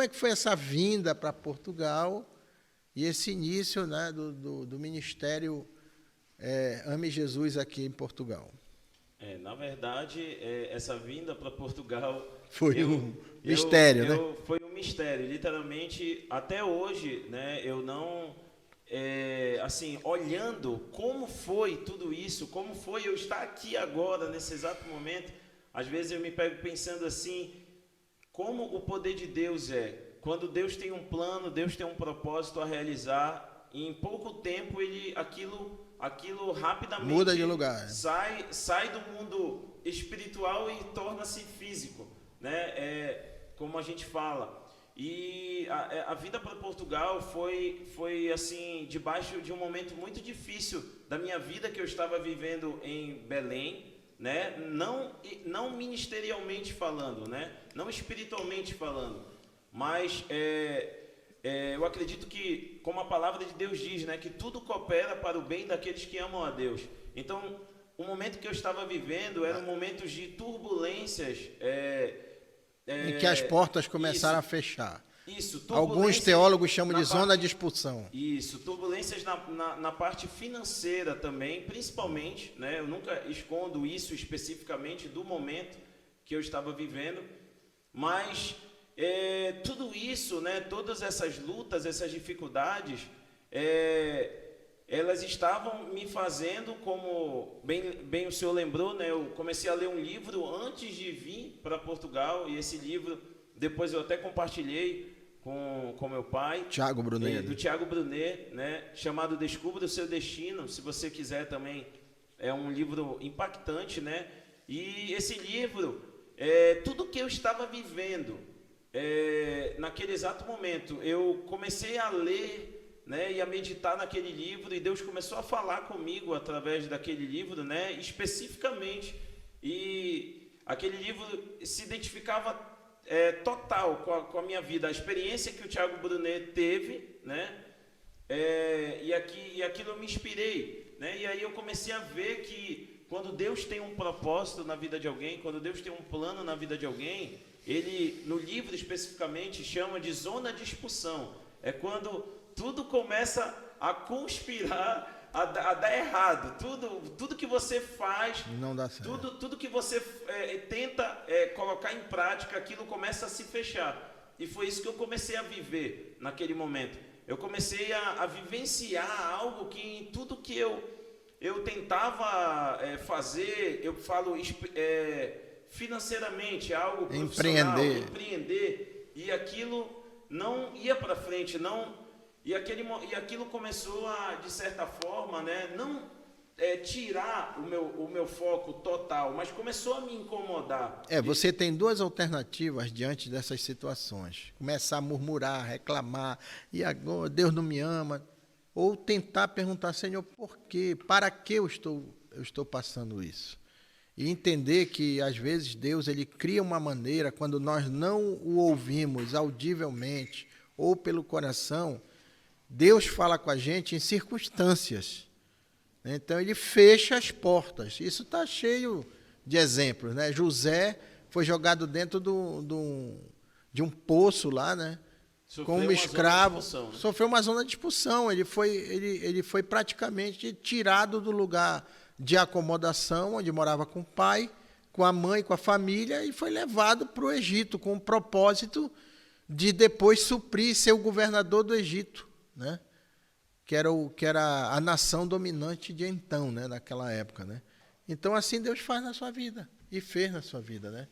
é que foi essa vinda para Portugal e esse início, né, do ministério Ame Jesus aqui em Portugal? Na verdade, essa vinda para Portugal Foi um mistério, né? foi um mistério. Literalmente, até hoje, né, eu não, assim, olhando como foi tudo isso, como foi eu estar aqui agora, nesse exato momento, às vezes eu me pego pensando assim, como o poder de Deus quando Deus tem um plano, Deus tem um propósito a realizar, e em pouco tempo aquilo rapidamente Muda de lugar. sai do mundo espiritual e torna-se físico, né? Como a gente fala. E a vida para Portugal foi assim, debaixo de um momento muito difícil da minha vida que eu estava vivendo em Belém, né? Não ministerialmente falando, né? Não espiritualmente falando, mas eu acredito que, como a palavra de Deus diz, né, que tudo coopera para o bem daqueles que amam a Deus. Então, o momento que eu estava vivendo era um momento de turbulências. Em que as portas começaram Isso, a fechar. isso, Alguns turbulências teólogos chamam na de zona parte, de expulsão. isso, turbulências na parte financeira também, principalmente, né? Eu nunca escondo isso especificamente do momento que eu estava vivendo, mas tudo isso, né? Todas essas lutas, essas dificuldades, elas estavam me fazendo, como bem o senhor lembrou, né? Eu comecei a ler um livro antes de vir para Portugal, e esse livro depois eu até compartilhei com meu pai, Tiago Brunet. do Tiago Brunet, né, chamado Descubra o Seu Destino. Se você quiser também, é um livro impactante, né? E esse livro, tudo que eu estava vivendo naquele exato momento, eu comecei a ler, né, e a meditar naquele livro, e Deus começou a falar comigo através daquele livro, né, especificamente, e aquele livro se identificava total com a minha vida, a experiência que o Tiago Brunet teve, né? E aquilo eu me inspirei, né? E aí eu comecei a ver que quando Deus tem um propósito na vida de alguém, quando Deus tem um plano na vida de alguém, ele, no livro especificamente, chama de zona de expulsão. É quando tudo começa a conspirar a dar errado. Tudo que você faz, Não dá certo. tudo que você tenta colocar em prática, aquilo começa a se fechar. E foi isso que eu comecei a viver naquele momento. Eu comecei a vivenciar algo que em tudo que eu tentava fazer, eu falo financeiramente, algo profissional, empreender, e aquilo não ia para frente, não. E aquilo começou a, de certa forma, né, não tirar o meu foco total, mas começou a me incomodar. Você tem duas alternativas diante dessas situações. Começar a murmurar, reclamar, e agora Deus não me ama. Ou tentar perguntar, Senhor, por quê? Para que eu estou passando isso? E entender que, às vezes, Deus ele cria uma maneira, quando nós não o ouvimos audivelmente ou pelo coração, Deus fala com a gente em circunstâncias. Então, ele fecha as portas. Isso está cheio de exemplos, né? José foi jogado dentro de um poço lá, né? Como escravo. Sofreu uma zona de expulsão. Ele foi praticamente tirado do lugar de acomodação, onde morava com o pai, com a mãe, com a família, e foi levado para o Egito, com o propósito de depois suprir ser o governador do Egito, né? Que era a nação dominante de então, né? Naquela época, né? Então, assim Deus faz na sua vida, e fez na sua vida, né?